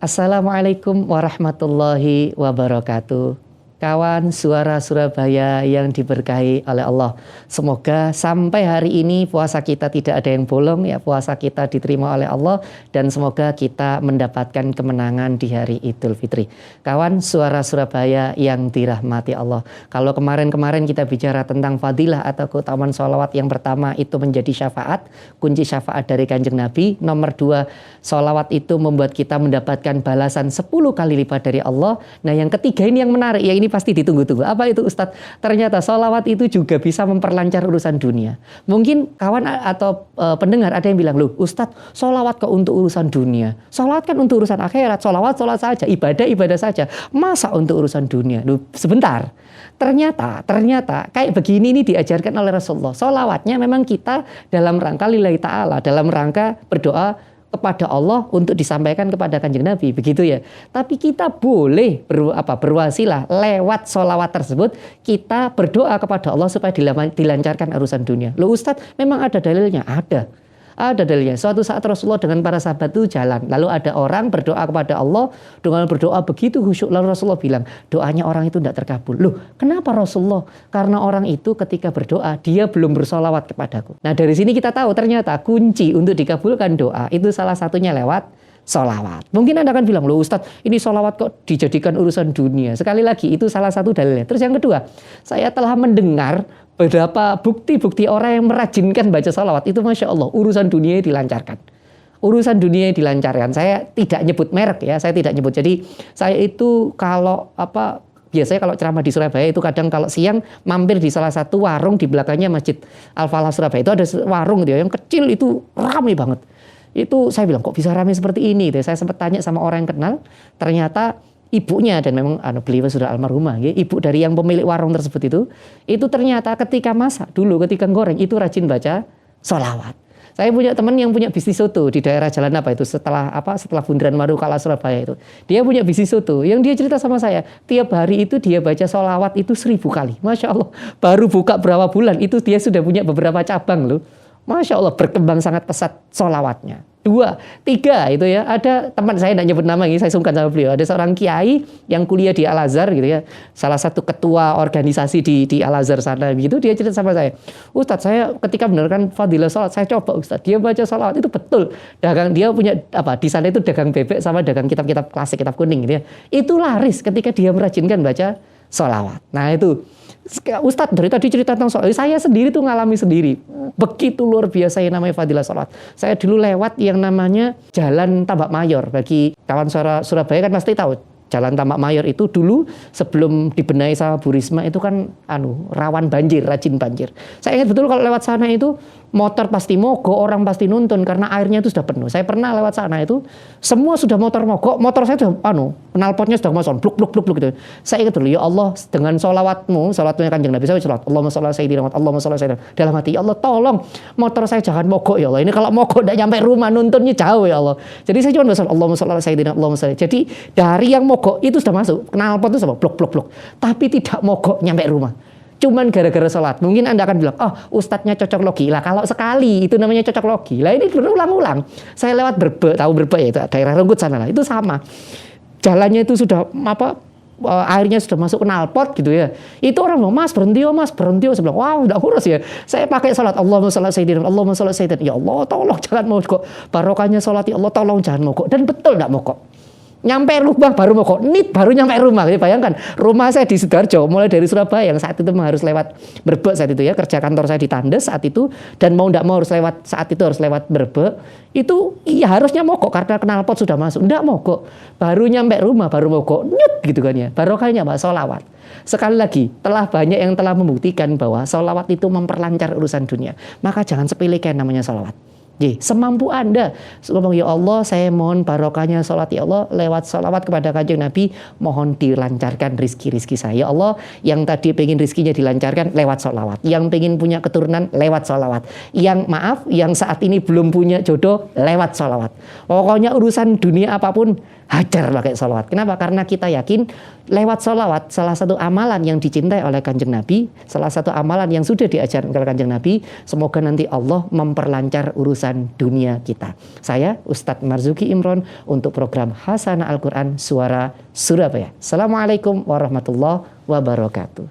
Assalamualaikum warahmatullahi wabarakatuh. Kawan suara Surabaya yang diberkahi oleh Allah. Semoga sampai hari ini puasa kita tidak ada yang bolong ya. Puasa kita diterima oleh Allah. Dan semoga kita mendapatkan kemenangan di hari Idul Fitri. Kawan suara Surabaya yang dirahmati Allah. Kalau kemarin-kemarin kita bicara tentang fadilah atau keutamaan sholawat, yang pertama itu menjadi syafaat. Kunci syafaat dari Kanjeng Nabi. Nomor 2, sholawat itu membuat kita mendapatkan balasan 10 kali lipat dari Allah. Nah yang ketiga ini yang menarik ya, ini pasti ditunggu-tunggu. Apa itu Ustadz? Ternyata sholawat itu juga bisa memperlancar urusan dunia. Mungkin kawan atau pendengar ada yang bilang, loh Ustadz, sholawat kok untuk urusan dunia? Sholawat kan untuk urusan akhirat. Sholawat saja, ibadah saja. Masa untuk urusan dunia? Loh sebentar. Ternyata kayak begini ini diajarkan oleh Rasulullah. Sholawatnya memang kita dalam rangka lillahi ta'ala, dalam rangka berdoa kepada Allah untuk disampaikan kepada Kanjeng Nabi, begitu ya. Tapi kita boleh berwasilah lewat sholawat tersebut, kita berdoa kepada Allah supaya dilancarkan urusan dunia. Loh Ustadz, memang ada dalilnya? Ada dalilnya. Suatu saat Rasulullah dengan para sahabat itu jalan. Lalu ada orang berdoa kepada Allah. Dengan berdoa begitu khusyuk. Lalu Rasulullah bilang, doanya orang itu tidak terkabul. Loh, kenapa Rasulullah? Karena orang itu ketika berdoa, dia belum bersolawat kepadaku. Nah dari sini kita tahu ternyata kunci untuk dikabulkan doa itu salah satunya lewat solawat. Mungkin Anda akan bilang, loh Ustadz, ini solawat kok dijadikan urusan dunia. Sekali lagi, itu salah satu dalilnya. Terus yang kedua, saya telah mendengar beberapa bukti-bukti orang yang merajinkan baca salawat itu, Masya Allah, urusan dunia dilancarkan. Urusan dunia dilancarkan. Saya tidak nyebut merek ya, saya tidak nyebut. Jadi saya itu biasanya kalau ceramah di Surabaya itu kadang kalau siang mampir di salah satu warung di belakangnya Masjid Al-Falah Surabaya. Itu ada warung gitu ya, yang kecil itu ramai banget. Itu saya bilang, kok bisa ramai seperti ini? Saya sempat tanya sama orang yang kenal, ternyata ibunya, dan memang beliau sudah almarhumah, ya, ibu dari yang pemilik warung tersebut itu ternyata ketika masak dulu, ketika goreng itu rajin baca sholawat. Saya punya teman yang punya bisnis soto di daerah Jalan setelah Bundaran Marukala Surabaya itu. Dia punya bisnis soto, yang dia cerita sama saya, tiap hari itu dia baca sholawat itu 1000 kali. Masya Allah, baru buka berapa bulan itu dia sudah punya beberapa cabang loh. Masya Allah, berkembang sangat pesat sholawatnya. 2, 3 itu ya. Ada teman saya, tidak nyebut nama ini, saya sungkan sama beliau. Ada seorang kiai yang kuliah di Al-Azhar gitu ya. Salah satu ketua organisasi di Al-Azhar sana gitu. Dia cerita sama saya, Ustadz, saya ketika mendengarkan fadilah sholat, saya coba Ustadz, dia baca sholawat itu betul. Dia punya di sana itu dagang bebek sama dagang kitab-kitab klasik, kitab kuning gitu ya. Itu laris ketika dia merajinkan baca sholawat. Nah itu Ustadz dari tadi cerita tentang sholat, saya sendiri tuh ngalami sendiri. Begitu luar biasa yang namanya fadilah sholat. Saya dulu lewat yang namanya Jalan Tambak Mayor. Bagi kawan suara Surabaya kan pasti tahu. Jalan Tambak Mayor itu dulu sebelum dibenahi sama Bu Risma itu kan rawan banjir, rajin banjir. Saya ingat betul kalau lewat sana itu motor pasti mogok, orang pasti nuntun karena airnya itu sudah penuh. Saya pernah lewat sana itu semua sudah motor mogok, motor saya sudah knalpotnya sudah masuk bluk gitu. Saya ingat dulu, ya Allah, dengan sholawatnya Kanjeng Nabi, saya sholawat Allahumma sholli ala sayyidina Muhammad, Allahumma sholli ala sayyidina. Dalam hati, ya Allah tolong motor saya jangan mogok ya Allah. Ini kalau mogok tidak nyampe rumah, nuntunnya jauh ya Allah. Jadi saya cuma bersolat Allahumma sholli ala sayyidina, Allahumma sholli. Jadi dari yang mogok itu sudah masuk, knalpot itu sudah blok. Tapi tidak mogok nyampe rumah. Cuman gara-gara sholat. Mungkin Anda akan bilang, ustadznya cocok logi. Lah kalau sekali itu namanya cocok logi. Lah ini berulang-ulang. Saya lewat Brebek, tahu Brebek ya, itu daerah Rungkut sana lah. Itu sama. Jalannya itu sudah airnya sudah masuk knalpot gitu ya. Itu orang bilang, Mas berhenti yo. Saya bilang, wah udah kurus ya. Saya pakai sholat Allahumma sholli ala sayyidina, Allahumma sholli ala sayyidina. Ya Allah tolong jangan mogok. Barokahnya sholat, ya Allah tolong jangan mogok. Dan betul tidak mogok. Nyampe rumah baru mogok, baru nyampe rumah. Jadi bayangkan, rumah saya di Sidoarjo, mulai dari Surabaya yang saat itu harus lewat Brebek saat itu ya, kerja kantor saya di Tandes saat itu, dan mau tidak mau harus lewat Brebek, itu iya harusnya mogok karena knalpot sudah masuk, tidak mogok, baru nyampe rumah baru mogok, gitu kan ya. Barokahnya sholawat. Sekali lagi, telah banyak yang telah membuktikan bahwa sholawat itu memperlancar urusan dunia, maka jangan sepelekan namanya sholawat. Semampu Anda ngomong, ya Allah saya mohon barokahnya sholat ya Allah, lewat sholawat kepada Kanjeng Nabi mohon dilancarkan rizki saya ya Allah. Yang tadi pengen rizkinya dilancarkan lewat sholawat, yang pengen punya keturunan lewat sholawat, yang saat ini belum punya jodoh lewat sholawat. Pokoknya urusan dunia apapun hajar pakai sholawat. Kenapa? Karena kita yakin lewat sholawat, salah satu amalan yang dicintai oleh Kanjeng Nabi, salah satu amalan yang sudah diajarkan oleh Kanjeng Nabi, semoga nanti Allah memperlancar urusan dunia kita. Saya Ustadz Marzuki Imron untuk program Hasanah Al-Quran Suara Surabaya. Assalamualaikum warahmatullahi wabarakatuh.